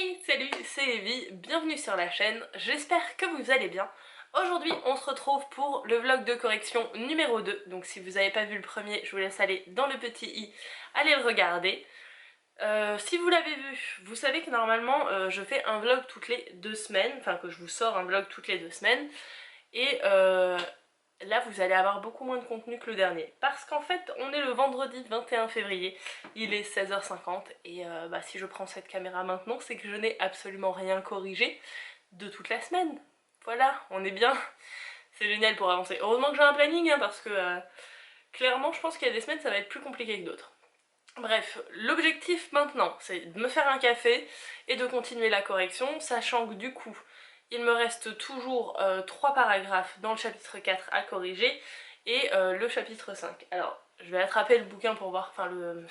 Hey, salut, c'est Evie, bienvenue sur la chaîne, j'espère que vous allez bien. Aujourd'hui on se retrouve pour le vlog de correction numéro 2, donc si vous n'avez pas vu le premier, je vous laisse aller dans le petit i, allez le regarder. Si vous l'avez vu, vous savez que normalement je fais un vlog toutes les 2 semaines, enfin que je vous sors un vlog toutes les 2 semaines, et là vous allez avoir beaucoup moins de contenu que le dernier, parce qu'en fait on est le vendredi 21 février, il est 16h50 et si je prends cette caméra maintenant c'est que je n'ai absolument rien corrigé de toute la semaine. Voilà, on est bien, c'est génial pour avancer. Heureusement que j'ai un planning hein, parce que clairement je pense qu'il y a des semaines ça va être plus compliqué que d'autres. Bref, l'objectif maintenant c'est de me faire un café et de continuer la correction, sachant que du coup il me reste toujours 3 paragraphes dans le chapitre 4 à corriger et le chapitre 5. Alors, je vais attraper le bouquin pour voir, enfin le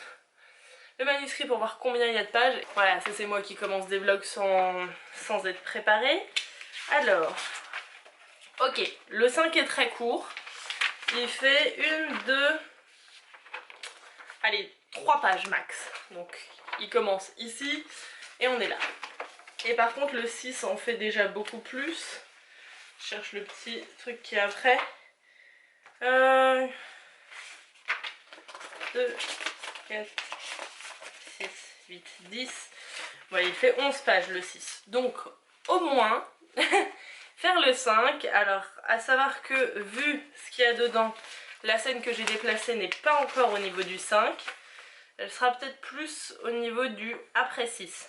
manuscrit pour voir combien il y a de pages. Voilà, ça c'est moi qui commence des vlogs sans être préparée. Alors, ok, le 5 est très court. Il fait 1, 2, allez, 3 pages max. Donc, il commence ici et on est là. Et par contre le 6 en fait déjà beaucoup plus. Je cherche le petit truc qui est après. 2, 4, 6, 8, 10. Ouais, il fait 11 pages le 6. Donc au moins faire le 5. Alors à savoir que vu ce qu'il y a dedans, la scène que j'ai déplacée n'est pas encore au niveau du 5. Elle sera peut-être plus au niveau du après 6.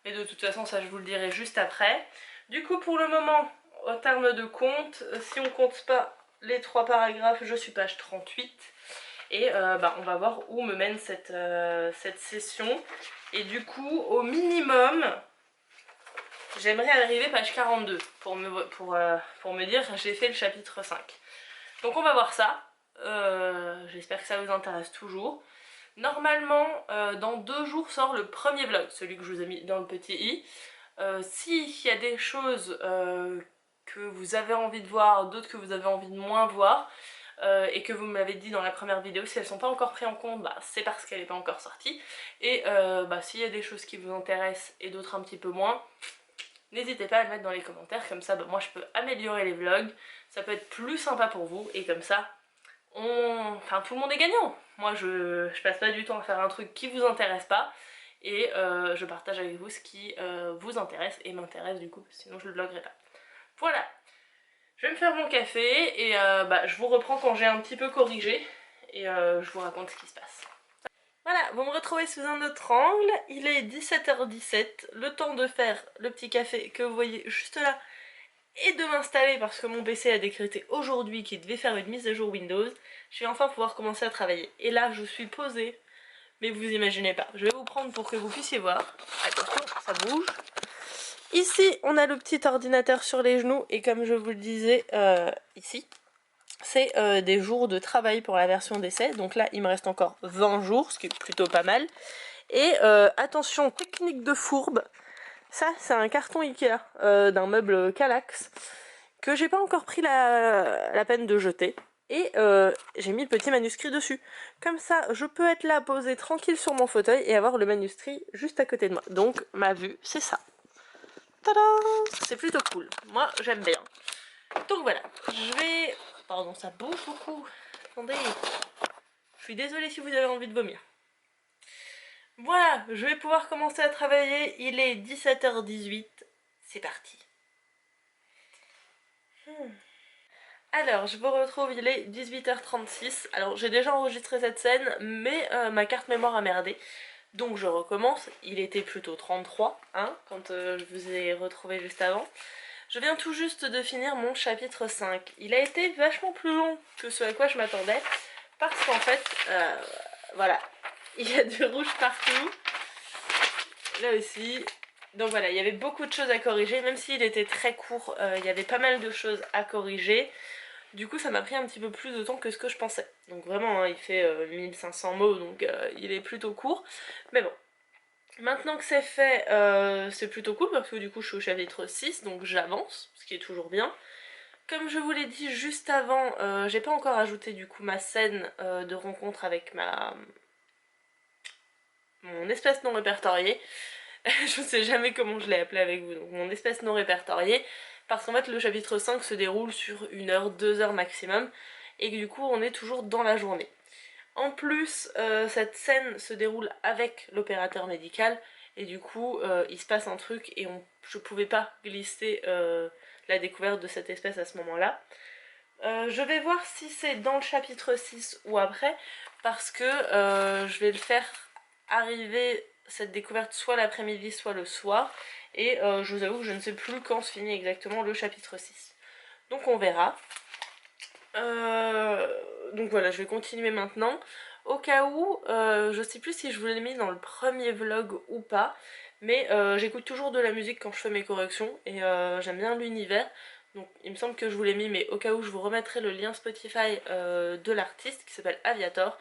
Mais de toute façon ça je vous le dirai juste après. Du coup pour le moment, au terme de compte, si on compte pas les 3 paragraphes, je suis page 38. Et on va voir où me mène cette session. Et du coup au minimum, j'aimerais arriver page 42 pour me dire j'ai fait le chapitre 5. Donc on va voir ça. J'espère que ça vous intéresse toujours. Normalement, dans 2 jours sort le premier vlog, celui que je vous ai mis dans le petit i. S'il y a des choses que vous avez envie de voir, d'autres que vous avez envie de moins voir, et que vous me l'avez dit dans la première vidéo, si elles sont pas encore prises en compte, c'est parce qu'elle n'est pas encore sortie. Et s'il y a des choses qui vous intéressent et d'autres un petit peu moins, n'hésitez pas à le mettre dans les commentaires, comme ça moi je peux améliorer les vlogs, ça peut être plus sympa pour vous, et comme ça tout le monde est gagnant. Moi je passe pas du temps à faire un truc qui vous intéresse pas et je partage avec vous ce qui vous intéresse et m'intéresse du coup, sinon je le vloguerai pas. Voilà, je vais me faire mon café et je vous reprends quand j'ai un petit peu corrigé et je vous raconte ce qui se passe. Voilà, vous me retrouvez sous un autre angle, il est 17h17, le temps de faire le petit café que vous voyez juste là et de m'installer parce que mon PC a décrété aujourd'hui qu'il devait faire une mise à jour Windows. Je vais enfin pouvoir commencer à travailler. Et là, je suis posée, mais vous imaginez pas. Je vais vous prendre pour que vous puissiez voir. Attention, ça bouge. Ici, on a le petit ordinateur sur les genoux et comme je vous le disais ici, c'est des jours de travail pour la version d'essai. Donc là, il me reste encore 20 jours, ce qui est plutôt pas mal. Et attention, technique de fourbe. Ça, c'est un carton Ikea d'un meuble Kallax que j'ai pas encore pris la peine de jeter. Et j'ai mis le petit manuscrit dessus. Comme ça, je peux être là posée tranquille sur mon fauteuil et avoir le manuscrit juste à côté de moi. Donc, ma vue, c'est ça. Tada! C'est plutôt cool. Moi, j'aime bien. Donc voilà, je vais... Pardon, ça bouge beaucoup. Attendez. Je suis désolée si vous avez envie de vomir. Voilà, je vais pouvoir commencer à travailler. Il est 17h18. C'est parti. Alors, je vous retrouve, il est 18h36. Alors, j'ai déjà enregistré cette scène, mais ma carte mémoire a merdé. Donc, je recommence. Il était plutôt 33, hein, quand je vous ai retrouvé juste avant. Je viens tout juste de finir mon chapitre 5. Il a été vachement plus long que ce à quoi je m'attendais, parce qu'en fait, voilà, il y a du rouge partout. Là aussi. Donc voilà, il y avait beaucoup de choses à corriger, même s'il était très court, il y avait pas mal de choses à corriger. Du coup ça m'a pris un petit peu plus de temps que ce que je pensais. Donc vraiment hein, il fait 1500 mots donc il est plutôt court. Mais bon, maintenant que c'est fait c'est plutôt cool parce que du coup je suis au chapitre 6 donc j'avance, ce qui est toujours bien. Comme je vous l'ai dit juste avant, j'ai pas encore ajouté du coup ma scène de rencontre avec mon espèce non répertoriée. Je sais jamais comment je l'ai appelé avec vous, donc mon espèce non répertoriée, parce qu'en fait le chapitre 5 se déroule sur 1 heure, 2 heures maximum, et que du coup on est toujours dans la journée. En plus, cette scène se déroule avec l'opérateur médical, et du coup il se passe un truc, et je pouvais pas glisser la découverte de cette espèce à ce moment-là. Je vais voir si c'est dans le chapitre 6 ou après, parce que je vais le faire arriver cette découverte soit l'après-midi soit le soir, et je vous avoue que je ne sais plus quand se finit exactement le chapitre 6. Donc on verra. Donc voilà, je vais continuer maintenant. Au cas où, je sais plus si je vous l'ai mis dans le premier vlog ou pas, mais j'écoute toujours de la musique quand je fais mes corrections, et j'aime bien l'univers. Donc il me semble que je vous l'ai mis, mais au cas où je vous remettrai le lien Spotify de l'artiste qui s'appelle Aviator.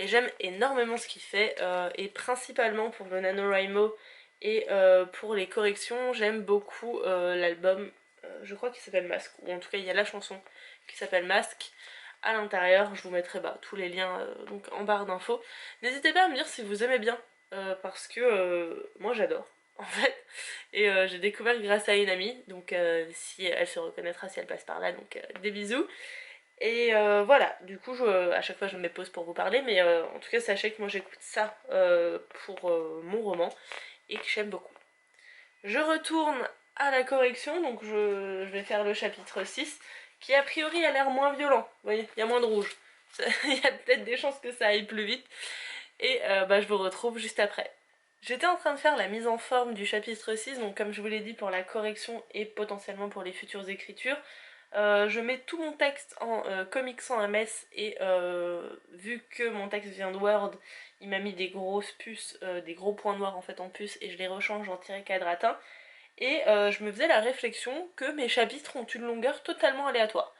Et j'aime énormément ce qu'il fait, et principalement pour le NaNoWriMo et pour les corrections, j'aime beaucoup l'album, je crois qu'il s'appelle Masque, ou en tout cas il y a la chanson qui s'appelle Masque. À l'intérieur, je vous mettrai tous les liens donc en barre d'infos. N'hésitez pas à me dire si vous aimez bien, parce que moi j'adore en fait. Et j'ai découvert grâce à une amie, donc si elle se reconnaîtra si elle passe par là, donc des bisous. Et voilà, du coup à chaque fois je me pose pour vous parler, mais en tout cas sachez que moi j'écoute ça pour mon roman, et que j'aime beaucoup. Je retourne à la correction, donc je vais faire le chapitre 6, qui a priori a l'air moins violent. Vous voyez, il y a moins de rouge. Il y a peut-être des chances que ça aille plus vite. Et je vous retrouve juste après. J'étais en train de faire la mise en forme du chapitre 6, donc comme je vous l'ai dit pour la correction et potentiellement pour les futures écritures. Je mets tout mon texte en Comic Sans MS, et vu que mon texte vient de Word, il m'a mis des grosses puces, des gros points noirs en fait en puce, et je les rechange en tiret quadratin. Et je me faisais la réflexion que mes chapitres ont une longueur totalement aléatoire.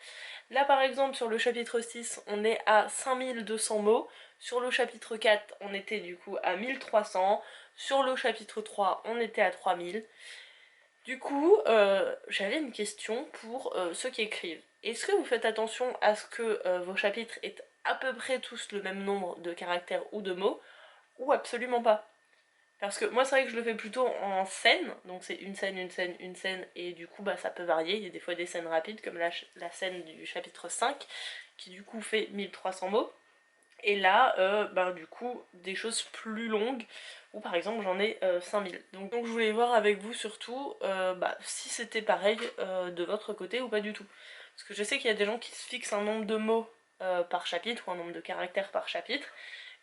Là par exemple sur le chapitre 6 on est à 5200 mots, sur le chapitre 4 on était du coup à 1300, sur le chapitre 3 on était à 3000. Du coup j'avais une question pour ceux qui écrivent. Est-ce que vous faites attention à ce que vos chapitres aient à peu près tous le même nombre de caractères ou de mots, ou absolument pas? Parce que moi c'est vrai que je le fais plutôt en scène, donc c'est une scène, une scène, une scène, et du coup ça peut varier, il y a des fois des scènes rapides comme la scène du chapitre 5 qui du coup fait 1300 mots, et là du coup des choses plus longues où par exemple j'en ai 5000. Donc je voulais voir avec vous surtout si c'était pareil de votre côté ou pas du tout. Parce que je sais qu'il y a des gens qui se fixent un nombre de mots par chapitre ou un nombre de caractères par chapitre,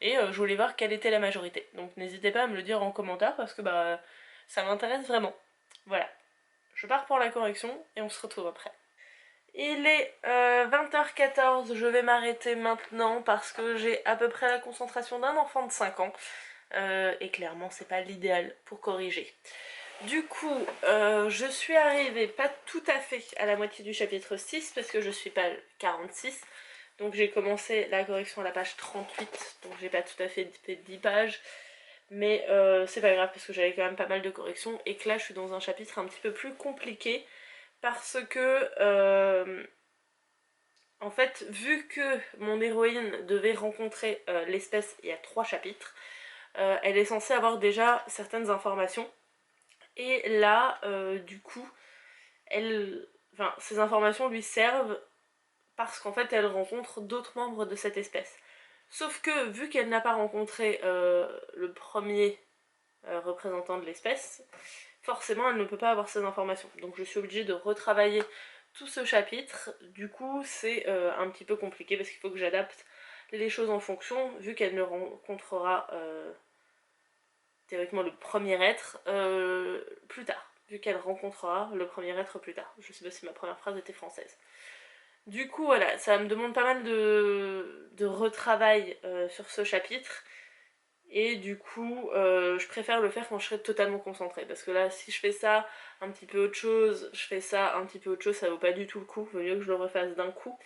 et je voulais voir quelle était la majorité. Donc n'hésitez pas à me le dire en commentaire parce que ça m'intéresse vraiment. Voilà, je pars pour la correction et on se retrouve après. Il est 20h14, je vais m'arrêter maintenant parce que j'ai à peu près la concentration d'un enfant de 5 ans. Et clairement c'est pas l'idéal pour corriger. Du coup, je suis arrivée pas tout à fait à la moitié du chapitre 6 parce que je suis pas 46. Donc j'ai commencé la correction à la page 38, donc j'ai pas tout à fait 10 pages. Mais c'est pas grave parce que j'avais quand même pas mal de corrections, et que là je suis dans un chapitre un petit peu plus compliqué parce que en fait, vu que mon héroïne devait rencontrer l'espèce il y a 3 chapitres, elle est censée avoir déjà certaines informations. Et là, du coup, ces informations lui servent parce qu'en fait elle rencontre d'autres membres de cette espèce. Sauf que vu qu'elle n'a pas rencontré le premier représentant de l'espèce, forcément elle ne peut pas avoir ces informations. Donc je suis obligée de retravailler tout ce chapitre. Du coup c'est un petit peu compliqué parce qu'il faut que j'adapte les choses en fonction, vu qu'elle ne rencontrera théoriquement le premier être plus tard. Vu qu'elle rencontrera le premier être plus tard. Je sais pas si ma première phrase était française. Du coup voilà, ça me demande pas mal de retravail sur ce chapitre, et du coup je préfère le faire quand je serai totalement concentrée, parce que là si je fais ça, un petit peu autre chose, je fais ça, un petit peu autre chose, ça vaut pas du tout le coup, il vaut mieux que je le refasse d'un coup.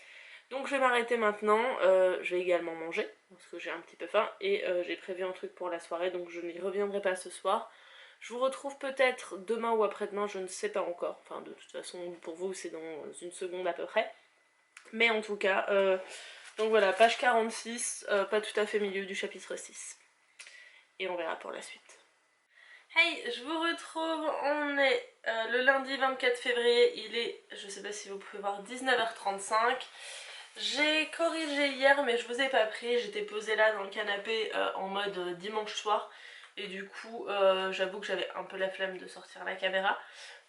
Donc je vais m'arrêter maintenant, je vais également manger, parce que j'ai un petit peu faim, et j'ai prévu un truc pour la soirée, donc je n'y reviendrai pas ce soir. Je vous retrouve peut-être demain ou après-demain, je ne sais pas encore, enfin de toute façon pour vous c'est dans une seconde à peu près. Mais en tout cas, donc voilà, page 46, pas tout à fait milieu du chapitre 6. Et on verra pour la suite. Hey, je vous retrouve, on est le lundi 24 février, il est, je sais pas si vous pouvez voir, 19h35. J'ai corrigé hier mais je vous ai pas pris, j'étais posée là dans le canapé en mode dimanche soir. Et du coup, j'avoue que j'avais un peu la flemme de sortir la caméra.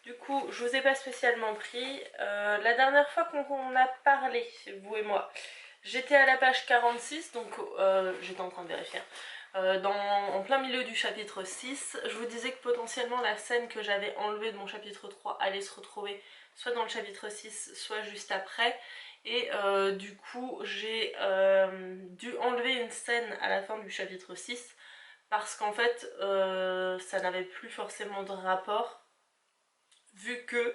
Du coup, je vous ai pas spécialement pris. La dernière fois qu'on a parlé, vous et moi, j'étais à la page 46, donc j'étais en train de vérifier. En plein milieu du chapitre 6, je vous disais que potentiellement la scène que j'avais enlevée de mon chapitre 3 allait se retrouver soit dans le chapitre 6, soit juste après. Et du coup, j'ai dû enlever une scène à la fin du chapitre 6 parce qu'en fait, ça n'avait plus forcément de rapport vu que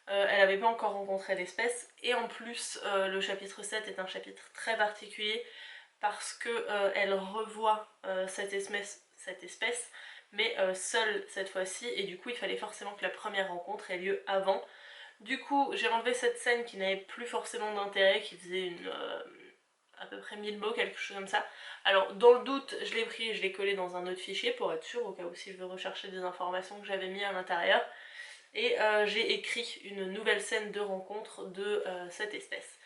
elle n'avait pas encore rencontré l'espèce. Et en plus, le chapitre 7 est un chapitre très particulier parce que elle revoit cette espèce mais seule cette fois-ci, et du coup il fallait forcément que la première rencontre ait lieu avant. Du coup j'ai enlevé cette scène qui n'avait plus forcément d'intérêt, qui faisait à peu près 1000 mots, quelque chose comme ça. Alors dans le doute je l'ai pris et je l'ai collé dans un autre fichier pour être sûr, au cas où si je veux rechercher des informations que j'avais mis à l'intérieur. Et j'ai écrit une nouvelle scène de rencontre de cette espèce.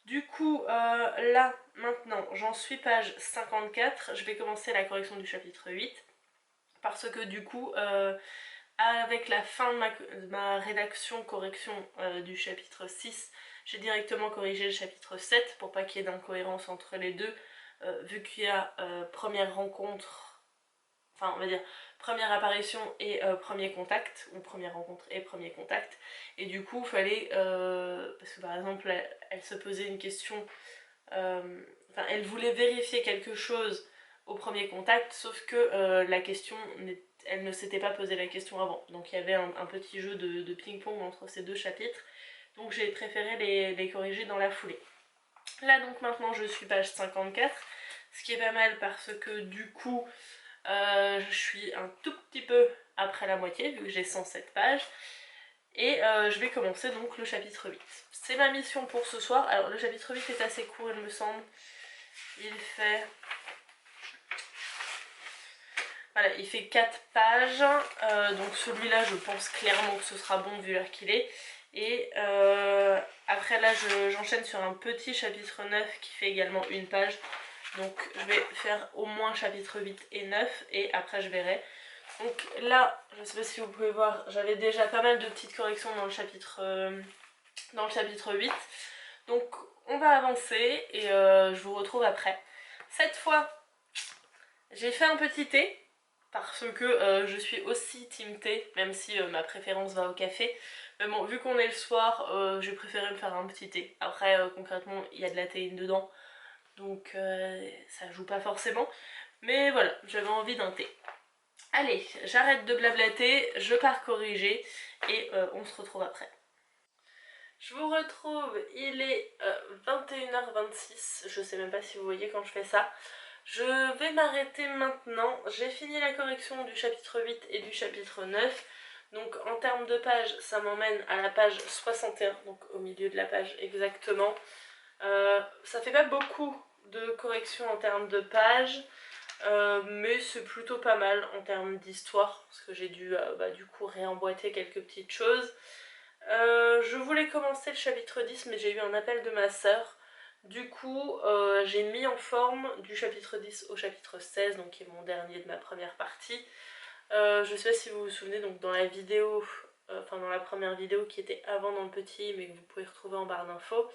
Du coup, là, maintenant, j'en suis page 54, je vais commencer la correction du chapitre 8, parce que du coup, avec la fin de ma rédaction correction du chapitre 6, j'ai directement corrigé le chapitre 7, pour pas qu'il y ait d'incohérence entre les deux, vu qu'il y a première rencontre, enfin on va dire première apparition et premier contact, ou première rencontre et premier contact, et du coup il fallait, parce que par exemple elle se posait une question, enfin elle voulait vérifier quelque chose au premier contact, sauf que la question, elle ne s'était pas posé la question avant, donc il y avait un petit jeu de ping-pong entre ces deux chapitres, donc j'ai préféré les corriger dans la foulée. Là donc maintenant je suis page 54, ce qui est pas mal parce que du coup je suis un tout petit peu après la moitié vu que j'ai 107 pages. Et je vais commencer donc le chapitre 8. C'est ma mission pour ce soir. Alors le chapitre 8 est assez court il me semble. Il fait... Voilà, il fait 4 pages. Donc celui-là je pense clairement que ce sera bon vu l'heure qu'il est. Et après là j'enchaîne sur un petit chapitre 9 qui fait également une page. Donc je vais faire au moins chapitre 8 et 9 et après je verrai. Donc là, je sais pas si vous pouvez voir, j'avais déjà pas mal de petites corrections dans le chapitre 8. Donc on va avancer et je vous retrouve après. Cette fois, j'ai fait un petit thé parce que je suis aussi team thé, même si ma préférence va au café. Mais bon, vu qu'on est le soir, j'ai préféré me faire un petit thé. Après, concrètement, il y a de la théine dedans, donc ça joue pas forcément. Mais voilà, j'avais envie d'un thé. Allez, j'arrête de blablater, je pars corriger et on se retrouve après. Je vous retrouve, il est 21h26, je sais même pas si vous voyez quand je fais ça. Je vais m'arrêter maintenant, j'ai fini la correction du chapitre 8 et du chapitre 9. Donc en termes de pages, ça m'emmène à la page 61, donc au milieu de la page exactement. Ça fait pas beaucoup de corrections en termes de pages. Mais c'est plutôt pas mal en termes d'histoire, parce que j'ai dû du coup réemboîter quelques petites choses. Je voulais commencer le chapitre 10 mais j'ai eu un appel de ma sœur. Du coup j'ai mis en forme du chapitre 10 au chapitre 16, donc qui est mon dernier de ma première partie. Je sais pas si vous vous souvenez, donc dans la vidéo, enfin dans la première vidéo qui était avant dans le petit mais que vous pouvez retrouver en barre d'infos,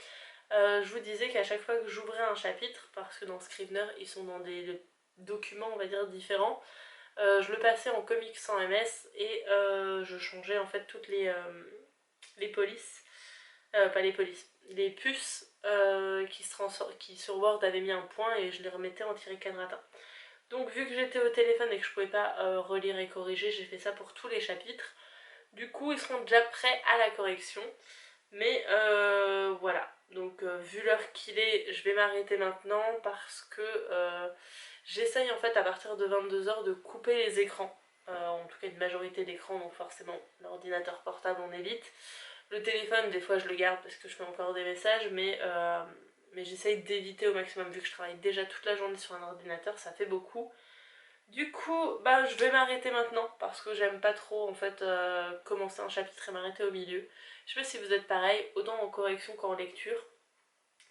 je vous disais qu'à chaque fois que j'ouvrais un chapitre, parce que dans Scrivener ils sont dans des documents on va dire différents, je le passais en comics sans MS et je changeais en fait toutes les polices, pas les polices, les puces qui sur Word avaient mis un point et je les remettais en tiré canratin. Donc vu que j'étais au téléphone et que je pouvais pas relire et corriger, j'ai fait ça pour tous les chapitres. Du coup ils seront déjà prêts à la correction. Mais voilà, donc vu l'heure qu'il est, je vais m'arrêter maintenant parce que j'essaye en fait à partir de 22h de couper les écrans. En tout cas une majorité d'écrans, donc forcément l'ordinateur portable on évite. Le téléphone des fois je le garde parce que je fais encore des messages, mais j'essaye d'éviter au maximum vu que je travaille déjà toute la journée sur un ordinateur, ça fait beaucoup. Du coup, bah je vais m'arrêter maintenant parce que j'aime pas trop en fait commencer un chapitre et m'arrêter au milieu. Je sais pas si vous êtes pareil, autant en correction qu'en lecture.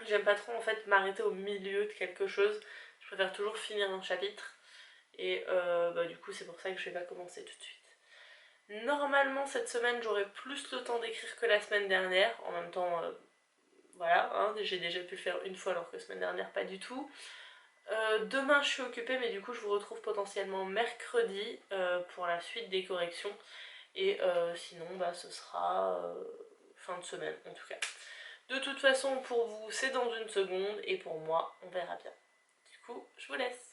J'aime pas trop en fait m'arrêter au milieu de quelque chose. Je préfère toujours finir un chapitre. Et bah, du coup c'est pour ça que je vais pas commencer tout de suite. Normalement cette semaine j'aurai plus le temps d'écrire que la semaine dernière. En même temps, voilà, hein, j'ai déjà pu le faire une fois alors que la semaine dernière pas du tout. Demain je suis occupée mais du coup je vous retrouve potentiellement mercredi pour la suite des corrections. Et sinon bah, ce sera fin de semaine en tout cas. De toute façon pour vous c'est dans une seconde et pour moi on verra bien. Du coup je vous laisse.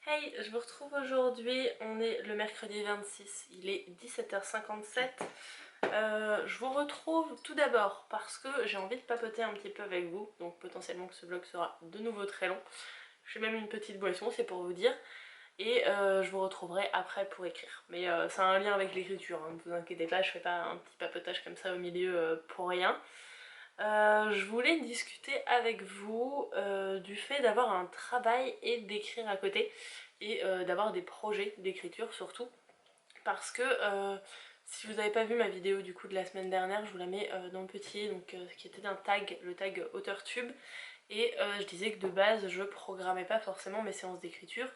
Hey, je vous retrouve aujourd'hui, on est le mercredi 26, il est 17h57. Je vous retrouve tout d'abord parce que j'ai envie de papoter un petit peu avec vous, donc potentiellement que ce vlog sera de nouveau très long. J'ai même une petite boisson, c'est pour vous dire. Et je vous retrouverai après pour écrire. Mais ça a un lien avec l'écriture, hein, ne vous inquiétez pas, je fais pas un petit papotage comme ça au milieu pour rien. Je voulais discuter avec vous du fait d'avoir un travail et d'écrire à côté. Et d'avoir des projets d'écriture surtout. Parce que si vous n'avez pas vu ma vidéo du coup de la semaine dernière, je vous la mets dans le petit, donc qui était d'un tag, le tag AuteurTube. Et je disais que de base je programmais pas forcément mes séances d'écriture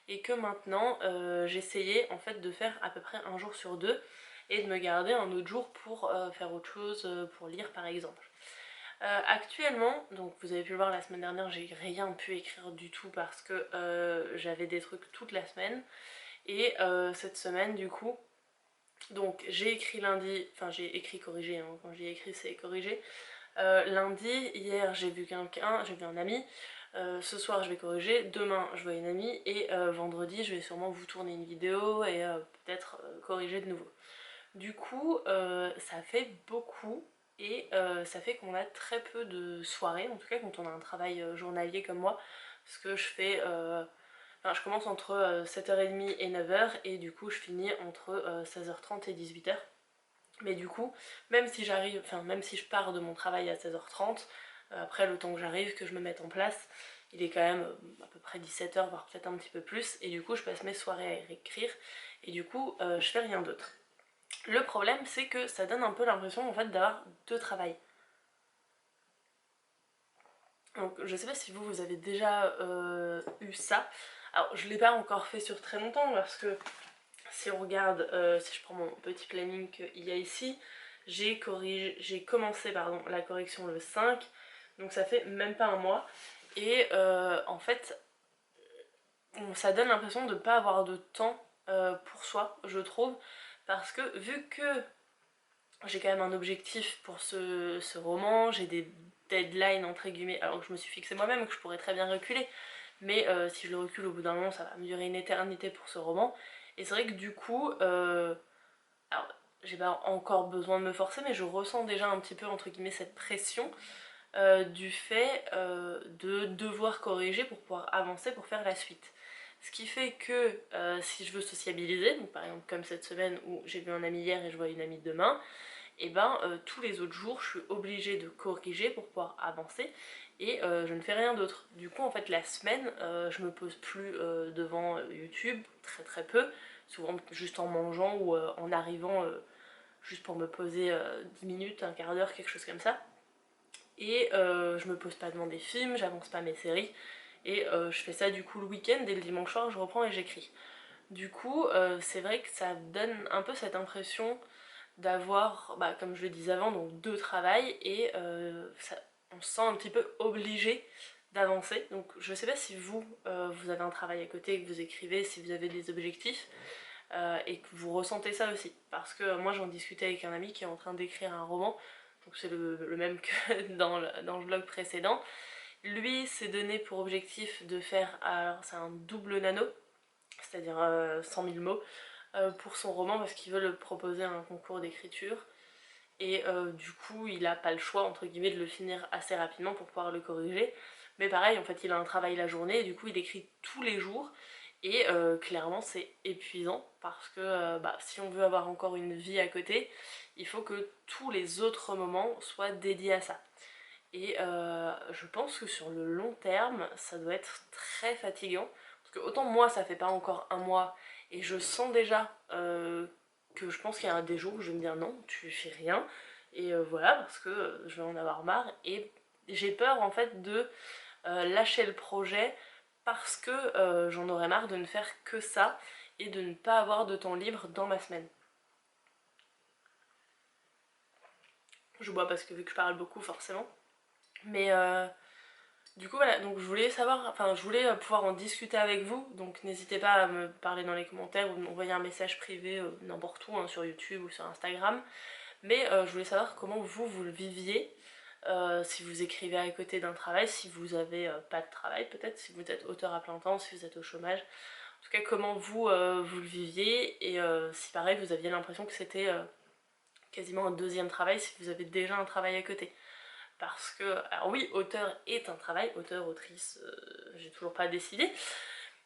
et que maintenant j'essayais en fait de faire à peu près un jour sur deux et de me garder un autre jour pour faire autre chose, pour lire par exemple. Actuellement, donc vous avez pu le voir la semaine dernière, j'ai rien pu écrire du tout parce que j'avais des trucs toute la semaine. Et cette semaine du coup, donc j'ai écrit lundi, enfin j'ai écrit corrigé, hein, quand j'ai écrit c'est corrigé. Lundi, hier j'ai vu quelqu'un, j'ai vu un ami. Ce soir je vais corriger, demain je vois une amie et vendredi je vais sûrement vous tourner une vidéo et peut-être corriger de nouveau. Du coup ça fait beaucoup et ça fait qu'on a très peu de soirées, en tout cas quand on a un travail journalier comme moi, parce que je fais... Enfin, je commence entre 7h30 et 9h et du coup je finis entre 16h30 et 18h. Mais du coup, même si j'arrive, enfin même si je pars de mon travail à 16h30, après le temps que j'arrive, que je me mette en place, il est quand même à peu près 17h, voire peut-être un petit peu plus, et du coup je passe mes soirées à écrire, et du coup je fais rien d'autre. Le problème c'est que ça donne un peu l'impression en fait d'avoir deux travails. Donc je sais pas si vous avez déjà eu ça. Alors je l'ai pas encore fait sur très longtemps parce que si on regarde, si je prends mon petit planning qu'il y a ici, j'ai commencé pardon, la correction le 5, donc ça fait même pas un mois. Et en fait, ça donne l'impression de ne pas avoir de temps pour soi, je trouve, parce que vu que j'ai quand même un objectif pour ce roman, j'ai des deadlines entre guillemets, alors que je me suis fixé moi-même, que je pourrais très bien reculer, mais si je le recule au bout d'un moment, ça va me durer une éternité pour ce roman. Et c'est vrai que du coup, alors j'ai pas encore besoin de me forcer, mais je ressens déjà un petit peu entre guillemets cette pression du fait de devoir corriger pour pouvoir avancer, pour faire la suite. Ce qui fait que si je veux sociabiliser, donc par exemple comme cette semaine où j'ai vu un ami hier et je vois une amie demain, et ben tous les autres jours je suis obligée de corriger pour pouvoir avancer et je ne fais rien d'autre. Du coup en fait la semaine je me pose plus devant YouTube, très très peu, souvent juste en mangeant ou en arrivant juste pour me poser 10 minutes, un quart d'heure, quelque chose comme ça. Et je me pose pas devant des films, j'avance pas mes séries et je fais ça du coup le week-end et le dimanche soir je reprends et j'écris. Du coup c'est vrai que ça donne un peu cette impression d'avoir, bah, comme je le disais avant, donc deux travails et on se sent un petit peu obligé d'avancer. Donc je sais pas si vous, vous avez un travail à côté, que vous écrivez, si vous avez des objectifs et que vous ressentez ça aussi. Parce que moi j'en discutais avec un ami qui est en train d'écrire un roman, donc c'est le même que dans le vlog précédent. Lui s'est donné pour objectif de faire, alors c'est un double nano, c'est-à-dire 100 000 mots, pour son roman parce qu'il veut le proposer à un concours d'écriture et du coup il a pas le choix entre guillemets de le finir assez rapidement pour pouvoir le corriger, mais pareil en fait il a un travail la journée et du coup il écrit tous les jours et clairement c'est épuisant parce que bah, si on veut avoir encore une vie à côté il faut que tous les autres moments soient dédiés à ça. Et je pense que sur le long terme ça doit être très fatigant. Parce que autant moi ça fait pas encore un mois et je sens déjà que je pense qu'il y a des jours où je vais me dire non, tu fais rien. Et voilà, parce que je vais en avoir marre. Et j'ai peur en fait de lâcher le projet parce que j'en aurais marre de ne faire que ça et de ne pas avoir de temps libre dans ma semaine. Je bois parce que vu que je parle beaucoup forcément. Mais du coup voilà, donc je voulais savoir, enfin je voulais pouvoir en discuter avec vous, donc n'hésitez pas à me parler dans les commentaires ou m'envoyer un message privé n'importe où, hein, sur YouTube ou sur Instagram. Mais je voulais savoir comment vous le viviez, si vous écrivez à côté d'un travail, si vous avez pas de travail peut-être, si vous êtes auteur à plein temps, si vous êtes au chômage. En tout cas comment vous le viviez et si pareil vous aviez l'impression que c'était quasiment un deuxième travail si vous avez déjà un travail à côté. Parce que, alors oui, auteur est un travail, auteur, autrice, j'ai toujours pas décidé,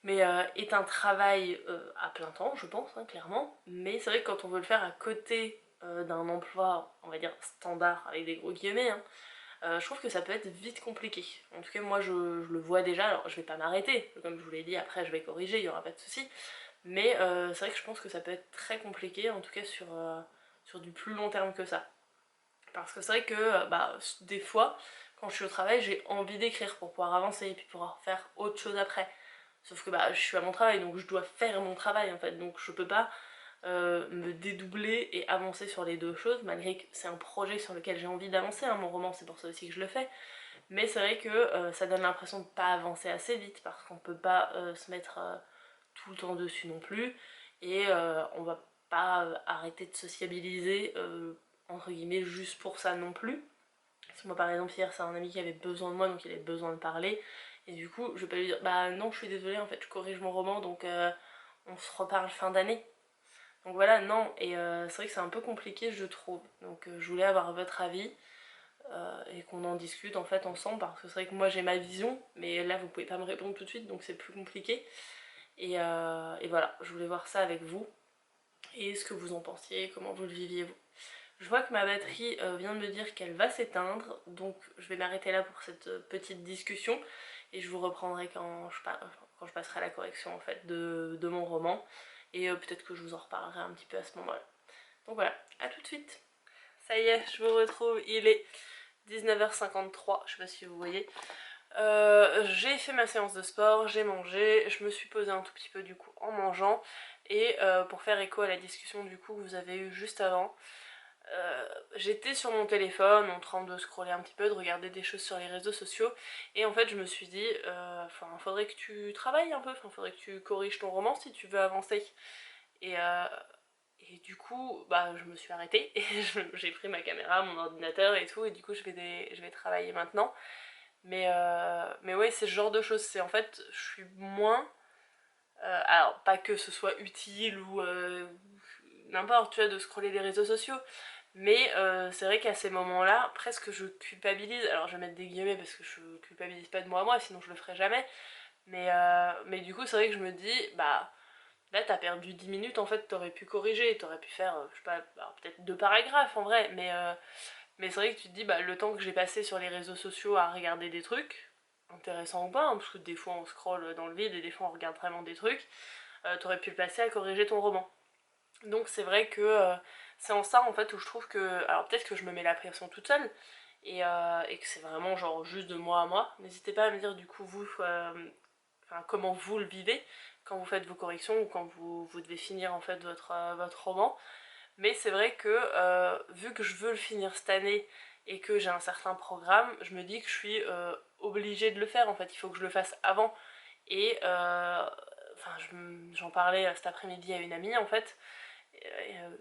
mais est un travail à plein temps, je pense, hein, clairement. Mais c'est vrai que quand on veut le faire à côté d'un emploi, on va dire standard, avec des gros guillemets, hein, je trouve que ça peut être vite compliqué. En tout cas, moi je le vois déjà, alors je vais pas m'arrêter, comme je vous l'ai dit, après je vais corriger, il y aura pas de souci. Mais c'est vrai que je pense que ça peut être très compliqué, en tout cas sur du plus long terme que ça. Parce que c'est vrai que bah, des fois, quand je suis au travail, j'ai envie d'écrire pour pouvoir avancer et puis pouvoir faire autre chose après. Sauf que bah, je suis à mon travail, donc je dois faire mon travail en fait. Donc je peux pas me dédoubler et avancer sur les deux choses, malgré que c'est un projet sur lequel j'ai envie d'avancer, hein, mon roman, c'est pour ça aussi que je le fais. Mais c'est vrai que ça donne l'impression de pas avancer assez vite, parce qu'on peut pas se mettre tout le temps dessus non plus. Et on va pas arrêter de sociabiliser entre guillemets juste pour ça non plus. Parce que moi par exemple hier c'est un ami qui avait besoin de moi donc il avait besoin de parler. Et du coup je vais pas lui dire bah non je suis désolée en fait je corrige mon roman donc on se reparle fin d'année. Donc voilà non et c'est vrai que c'est un peu compliqué je trouve. Donc je voulais avoir votre avis et qu'on en discute en fait ensemble parce que c'est vrai que moi j'ai ma vision mais là vous pouvez pas me répondre tout de suite donc c'est plus compliqué. Et voilà je voulais voir ça avec vous et ce que vous en pensiez, comment vous le viviez vous. Je vois que ma batterie vient de me dire qu'elle va s'éteindre, donc je vais m'arrêter là pour cette petite discussion et je vous reprendrai quand je passerai la correction en fait de mon roman et peut-être que je vous en reparlerai un petit peu à ce moment-là. Donc voilà, à tout de suite. Ça y est, je vous retrouve, il est 19h53, je sais pas si vous voyez. J'ai fait ma séance de sport, j'ai mangé, je me suis posée un tout petit peu du coup en mangeant et pour faire écho à la discussion du coup que vous avez eue juste avant, j'étais sur mon téléphone en train de scroller un petit peu, de regarder des choses sur les réseaux sociaux et en fait je me suis dit faudrait que tu travailles un peu, faudrait que tu corriges ton roman si tu veux avancer et, du coup bah je me suis arrêtée et j'ai pris ma caméra, mon ordinateur et tout et du coup je vais travailler maintenant mais ouais c'est ce genre de choses, c'est en fait je suis moins alors pas que ce soit utile ou n'importe tu vois de scroller les réseaux sociaux. Mais c'est vrai qu'à ces moments-là, presque je culpabilise. Alors je vais mettre des guillemets parce que je culpabilise pas de moi à moi, sinon je le ferais jamais. Mais du coup, c'est vrai que je me dis, bah là t'as perdu 10 minutes, en fait t'aurais pu corriger, t'aurais pu faire, je sais pas, peut-être 2 paragraphes en vrai, mais c'est vrai que tu te dis, bah le temps que j'ai passé sur les réseaux sociaux à regarder des trucs, intéressants ou pas, hein, parce que des fois on scrolle dans le vide et des fois on regarde vraiment des trucs, t'aurais pu le passer à corriger ton roman. Donc c'est vrai que c'est en ça en fait où je trouve que, alors peut-être que je me mets la pression toute seule et que c'est vraiment genre juste de moi à moi. N'hésitez pas à me dire du coup vous, comment vous le vivez quand vous faites vos corrections ou quand vous devez finir en fait votre roman. Mais c'est vrai que vu que je veux le finir cette année et que j'ai un certain programme, je me dis que je suis obligée de le faire en fait, il faut que je le fasse avant. Et enfin j'en parlais cet après-midi à une amie en fait,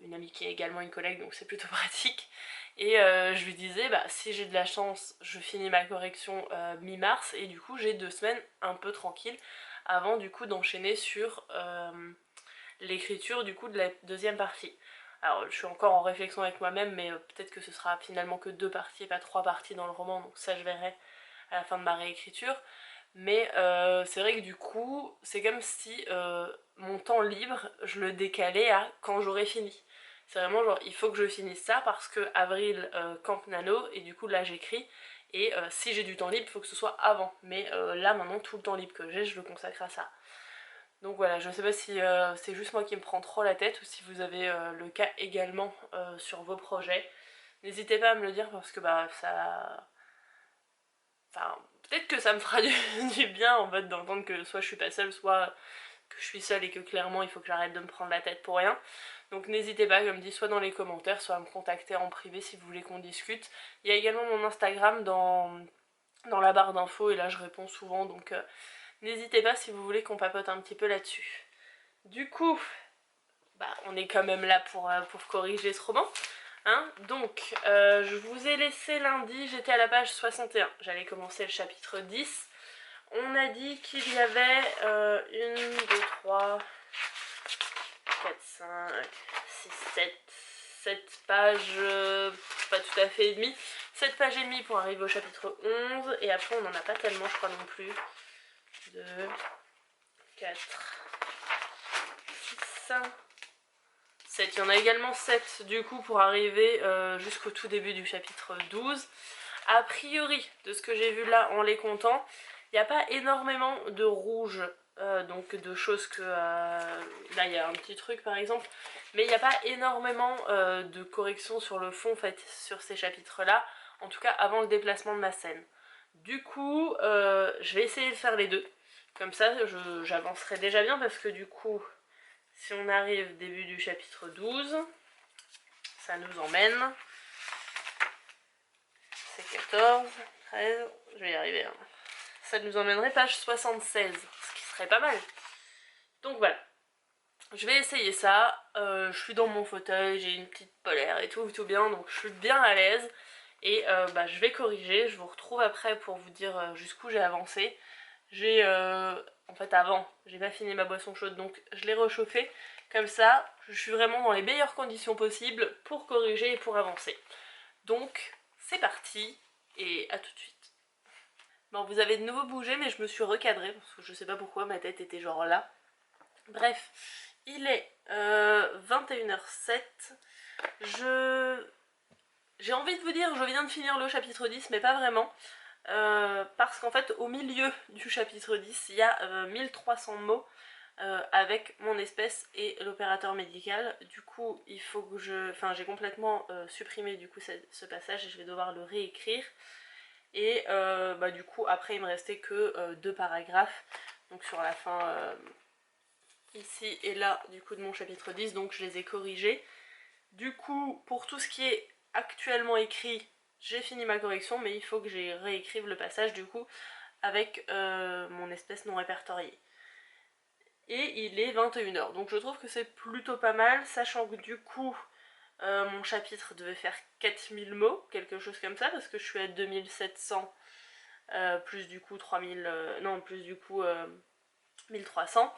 une amie qui est également une collègue donc c'est plutôt pratique. Et je lui disais bah si j'ai de la chance je finis ma correction mi-mars et du coup j'ai 2 semaines un peu tranquilles avant du coup d'enchaîner sur l'écriture du coup de la deuxième partie. Alors je suis encore en réflexion avec moi-même mais peut-être que ce sera finalement que 2 parties et pas 3 parties dans le roman donc ça je verrai à la fin de ma réécriture. Mais c'est vrai que du coup, c'est comme si mon temps libre, je le décalais à quand j'aurais fini. C'est vraiment genre, il faut que je finisse ça parce que avril, Camp Nano, et du coup là j'écris. Et si j'ai du temps libre, il faut que ce soit avant. Mais là maintenant, tout le temps libre que j'ai, je le consacre à ça. Donc voilà, je sais pas si c'est juste moi qui me prends trop la tête ou si vous avez le cas également sur vos projets. N'hésitez pas à me le dire parce que bah ça... Enfin, peut-être que ça me fera du bien en fait d'entendre que soit je suis pas seule, soit que je suis seule et que clairement il faut que j'arrête de me prendre la tête pour rien. Donc n'hésitez pas, comme dit, soit dans les commentaires, soit à me contacter en privé si vous voulez qu'on discute. Il y a également mon Instagram dans la barre d'infos et là je réponds souvent, donc n'hésitez pas si vous voulez qu'on papote un petit peu là-dessus. Du coup, bah, on est quand même là pour corriger ce roman. Hein, donc, je vous ai laissé lundi, j'étais à la page 61, j'allais commencer le chapitre 10. On a dit qu'il y avait 1, 2, 3, 4, 5, 6, 7 pages, pas tout à fait et demi. 7 pages et demie pour arriver au chapitre 11, et après on n'en a pas tellement, je crois non plus. 2, 4, 6, 7. Il y en a également 7 du coup pour arriver jusqu'au tout début du chapitre 12. A priori, de ce que j'ai vu là en les comptant, il n'y a pas énormément de rouge, donc de choses que... là il y a un petit truc par exemple, mais il n'y a pas énormément de corrections sur le fond faites sur ces chapitres là, en tout cas avant le déplacement de ma scène. Du coup, je vais essayer de faire les deux, comme ça j'avancerai déjà bien parce que du coup... Si on arrive début du chapitre 12, ça nous emmène, c'est 14, 13, je vais y arriver, hein. Ça nous emmènerait page 76, ce qui serait pas mal. Donc voilà, je vais essayer ça, je suis dans mon fauteuil, j'ai une petite polaire et tout bien, donc je suis bien à l'aise. Et bah, je vais corriger, je vous retrouve après pour vous dire jusqu'où j'ai avancé. J'ai, en fait avant, j'ai pas fini ma boisson chaude, donc je l'ai réchauffée. Comme ça, je suis vraiment dans les meilleures conditions possibles pour corriger et pour avancer. Donc, c'est parti, et à tout de suite. Bon, vous avez de nouveau bougé, mais je me suis recadrée, parce que je sais pas pourquoi, ma tête était genre là. Bref, il est 21h07. J'ai envie de vous dire, je viens de finir le chapitre 10, mais pas vraiment. Parce qu'en fait, au milieu du chapitre 10, il y a 1300 mots avec mon espèce et l'opérateur médical. Du coup, il faut que je... Enfin, j'ai complètement supprimé du coup ce passage et je vais devoir le réécrire. Et bah, du coup, après, il me restait que 2 paragraphes. Donc sur la fin, ici et là, du coup, de mon chapitre 10. Donc je les ai corrigés. Du coup, pour tout ce qui est actuellement écrit, j'ai fini ma correction, mais il faut que j'ai réécrive le passage du coup avec mon espèce non répertoriée. Et il est 21h, donc je trouve que c'est plutôt pas mal, sachant que du coup mon chapitre devait faire 4000 mots, quelque chose comme ça, parce que je suis à 2700 plus du coup 3000, non plus du coup 1300,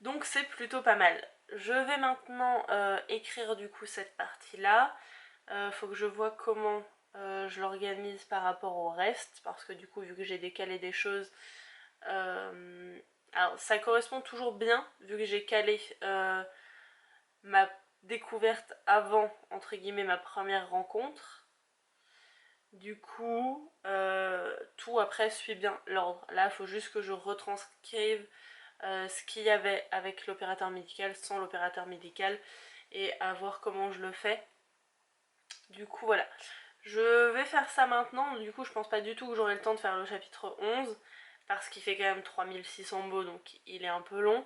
donc c'est plutôt pas mal. Je vais maintenant écrire du coup cette partie là. Faut que je vois comment je l'organise par rapport au reste, parce que du coup vu que j'ai décalé des choses, alors ça correspond toujours bien vu que j'ai calé ma découverte avant entre guillemets ma première rencontre. Du coup tout après suit bien l'ordre. Là il faut juste que je retranscrive ce qu'il y avait avec l'opérateur médical, sans l'opérateur médical, et à voir comment je le fais. Du coup voilà, je vais faire ça maintenant. Du coup je pense pas du tout que j'aurai le temps de faire le chapitre 11 parce qu'il fait quand même 3600 mots, donc il est un peu long,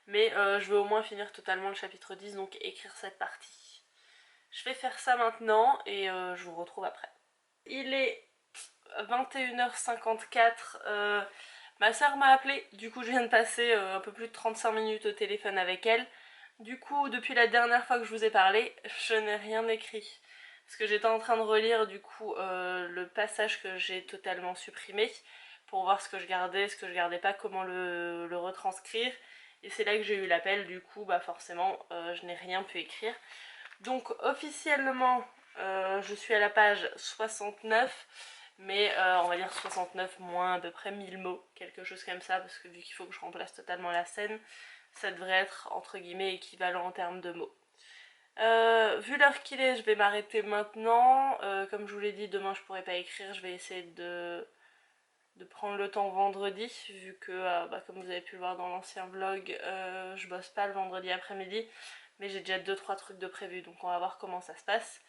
mais je vais au moins finir totalement le chapitre 10, donc écrire cette partie. Je vais faire ça maintenant et je vous retrouve après. Il est 21h54, ma soeur m'a appelé, du coup je viens de passer un peu plus de 35 minutes au téléphone avec elle. Du coup depuis la dernière fois que je vous ai parlé, je n'ai rien écrit. Parce que j'étais en train de relire du coup le passage que j'ai totalement supprimé pour voir ce que je gardais pas, comment le retranscrire. Et c'est là que j'ai eu l'appel, du coup bah forcément je n'ai rien pu écrire. Donc officiellement je suis à la page 69, mais on va dire 69 moins à peu près 1000 mots, quelque chose comme ça, parce que vu qu'il faut que je remplace totalement la scène, ça devrait être entre guillemets équivalent en termes de mots. Vu l'heure qu'il est, je vais m'arrêter maintenant. Comme je vous l'ai dit, demain je pourrai pas écrire, je vais essayer de de prendre le temps vendredi, vu que comme vous avez pu le voir dans l'ancien vlog, je bosse pas le vendredi après-midi, mais j'ai déjà 2-3 trucs de prévu, donc on va voir comment ça se passe.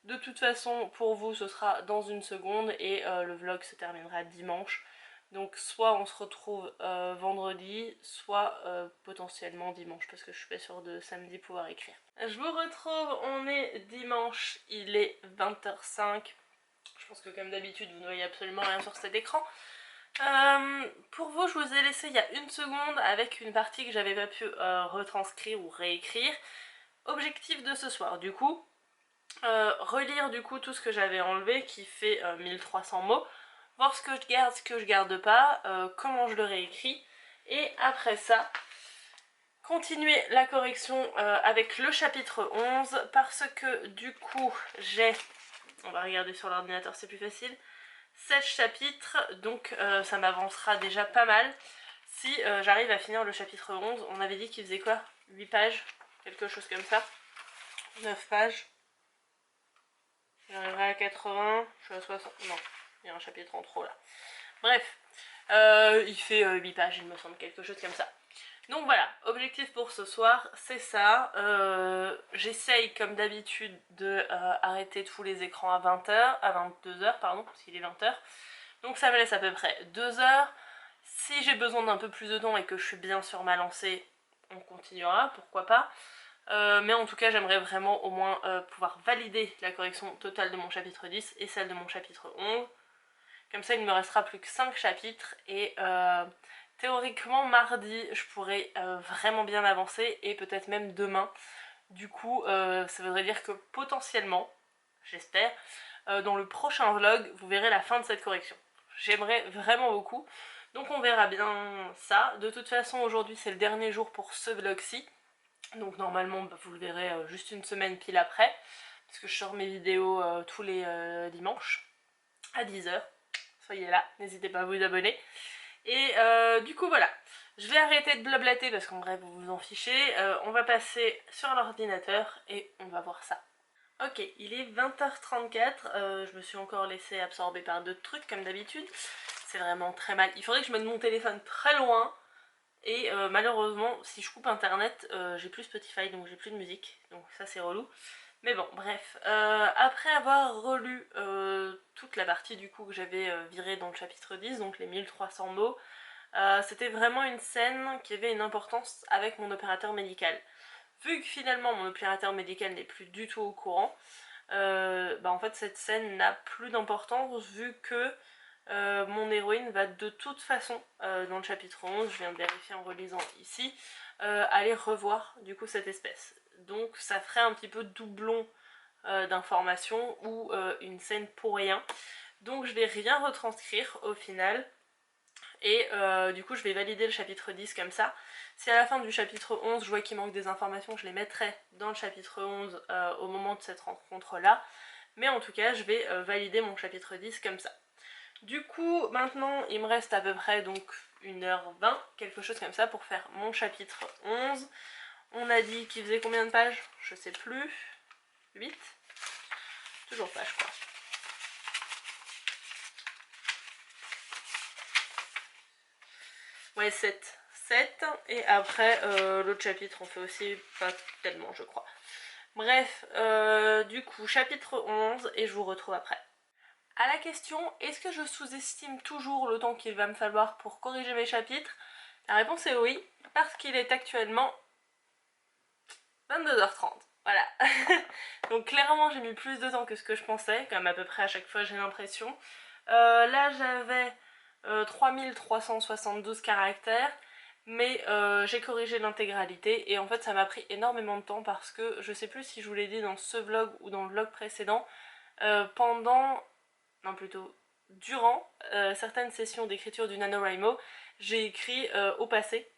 De toute façon, pour vous, ce sera dans une seconde et le vlog se terminera dimanche. Donc soit on se retrouve vendredi, soit potentiellement dimanche, parce que je suis pas sûre de samedi pouvoir écrire. Je vous retrouve, on est dimanche, il est 20h05. Je pense que comme d'habitude, vous ne voyez absolument rien sur cet écran. Pour vous, je vous ai laissé il y a une seconde avec une partie que j'avais pas pu retranscrire ou réécrire. Objectif de ce soir, du coup, relire du coup tout ce que j'avais enlevé qui fait 1300 mots, voir ce que je garde pas, comment je le réécris, et après ça, continuer la correction avec le chapitre 11, parce que du coup j'ai, on va regarder sur l'ordinateur c'est plus facile, 7 chapitres, donc ça m'avancera déjà pas mal si j'arrive à finir le chapitre 11. On avait dit qu'il faisait quoi, 8 pages, quelque chose comme ça, 9 pages. J'arriverai à 80, je suis à 60, non, il y a un chapitre en trop là. Bref, il fait 8 pages il me semble, quelque chose comme ça. Donc voilà, objectif pour ce soir, c'est ça. J'essaye comme d'habitude de arrêter tous les écrans à 20h, à 22h pardon, parce qu'il est 20h. Donc ça me laisse à peu près 2 heures. Si j'ai besoin d'un peu plus de temps et que je suis bien sur ma lancée, on continuera, pourquoi pas. Mais en tout cas j'aimerais vraiment au moins pouvoir valider la correction totale de mon chapitre 10 et celle de mon chapitre 11. Comme ça il ne me restera plus que 5 chapitres et théoriquement mardi je pourrais vraiment bien avancer et peut-être même demain. Du coup ça voudrait dire que potentiellement, j'espère, dans le prochain vlog vous verrez la fin de cette correction. J'aimerais vraiment beaucoup, donc on verra bien ça. De toute façon aujourd'hui c'est le dernier jour pour ce vlog-ci. Donc normalement vous le verrez juste une semaine pile après, parce que je sors mes vidéos tous les dimanches à 10h. Soyez là, n'hésitez pas à vous abonner. Et du coup voilà, je vais arrêter de blablater parce qu'en vrai vous vous en fichez. On va passer sur l'ordinateur et on va voir ça. Ok, il est 20h34, je me suis encore laissée absorber par d'autres trucs comme d'habitude. C'est vraiment très mal. Il faudrait que je mette mon téléphone très loin. Et malheureusement, si je coupe internet, j'ai plus Spotify, donc j'ai plus de musique. Donc ça c'est relou. Mais bon, bref. Après avoir relu toute la partie du coup que j'avais virée dans le chapitre 10, donc les 1300 mots, c'était vraiment une scène qui avait une importance avec mon opérateur médical. Vu que finalement mon opérateur médical n'est plus du tout au courant, en fait cette scène n'a plus d'importance vu que mon héroïne va de toute façon, dans le chapitre 11, je viens de vérifier en relisant ici, aller revoir du coup cette espèce. Donc ça ferait un petit peu doublon d'informations ou une scène pour rien. Donc je vais rien retranscrire au final. Et du coup je vais valider le chapitre 10 comme ça. Si à la fin du chapitre 11 je vois qu'il manque des informations, je les mettrai dans le chapitre 11 au moment de cette rencontre là. Mais en tout cas je vais valider mon chapitre 10 comme ça. Du coup, maintenant, il me reste à peu près donc 1h20, quelque chose comme ça, pour faire mon chapitre 11. On a dit qu'il faisait combien de pages? Je sais plus. 8? Toujours pas, je crois. Ouais, 7. 7. Et après, l'autre chapitre, on fait aussi pas tellement, je crois. Bref, du coup, chapitre 11, et je vous retrouve après. À la question, est-ce que je sous-estime toujours le temps qu'il va me falloir pour corriger mes chapitres? La réponse est oui, parce qu'il est actuellement 22h30. Voilà. Donc clairement j'ai mis plus de temps que ce que je pensais, comme à peu près à chaque fois j'ai l'impression. Là j'avais 3372 caractères, mais j'ai corrigé l'intégralité et en fait ça m'a pris énormément de temps parce que je sais plus si je vous l'ai dit dans ce vlog ou dans le vlog précédent, durant certaines sessions d'écriture du NaNoWriMo, j'ai écrit au passé,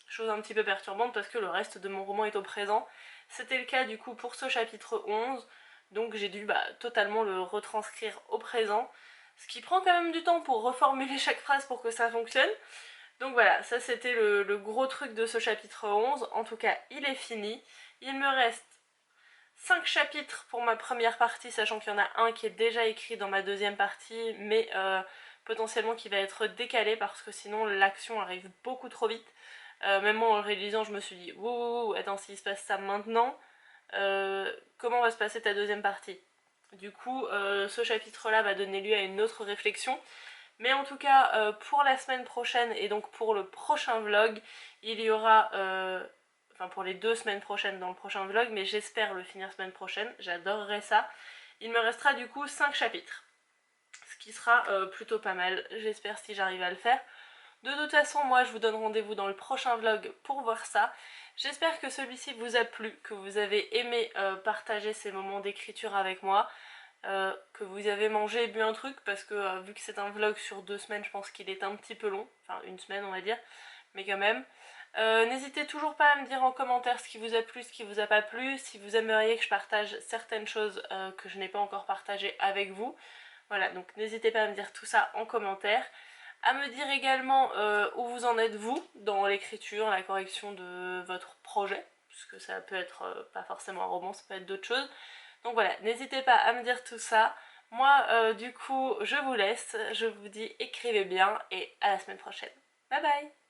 chose un petit peu perturbante parce que le reste de mon roman est au présent. C'était le cas du coup pour ce chapitre 11, donc j'ai dû totalement le retranscrire au présent, ce qui prend quand même du temps pour reformuler chaque phrase pour que ça fonctionne. Donc voilà, ça c'était le gros truc de ce chapitre 11, en tout cas il est fini. Il me reste 5 chapitres pour ma première partie, sachant qu'il y en a un qui est déjà écrit dans ma deuxième partie, mais potentiellement qui va être décalé parce que sinon l'action arrive beaucoup trop vite. Même moi en le réalisant je me suis dit wow, attends, s'il se passe ça maintenant, comment va se passer ta deuxième partie? Du coup ce chapitre là va donner lieu à une autre réflexion. Mais en tout cas pour la semaine prochaine et donc pour le prochain vlog, il y aura enfin pour les 2 semaines prochaines dans le prochain vlog, mais j'espère le finir semaine prochaine, j'adorerais ça. Il me restera du coup 5 chapitres, ce qui sera plutôt pas mal, j'espère, si j'arrive à le faire. De toute façon, moi je vous donne rendez-vous dans le prochain vlog pour voir ça. J'espère que celui-ci vous a plu, que vous avez aimé partager ces moments d'écriture avec moi, que vous avez mangé et bu un truc, parce que vu que c'est un vlog sur 2 semaines, je pense qu'il est un petit peu long, enfin une semaine on va dire, mais quand même. N'hésitez toujours pas à me dire en commentaire ce qui vous a plu, ce qui vous a pas plu, si vous aimeriez que je partage certaines choses que je n'ai pas encore partagées avec vous. Voilà, donc n'hésitez pas à me dire tout ça en commentaire. À me dire également où vous en êtes vous dans l'écriture, la correction de votre projet, puisque ça peut être pas forcément un roman, ça peut être d'autres choses. Donc voilà, n'hésitez pas à me dire tout ça. Moi du coup je vous laisse, je vous dis écrivez bien et à la semaine prochaine. Bye bye!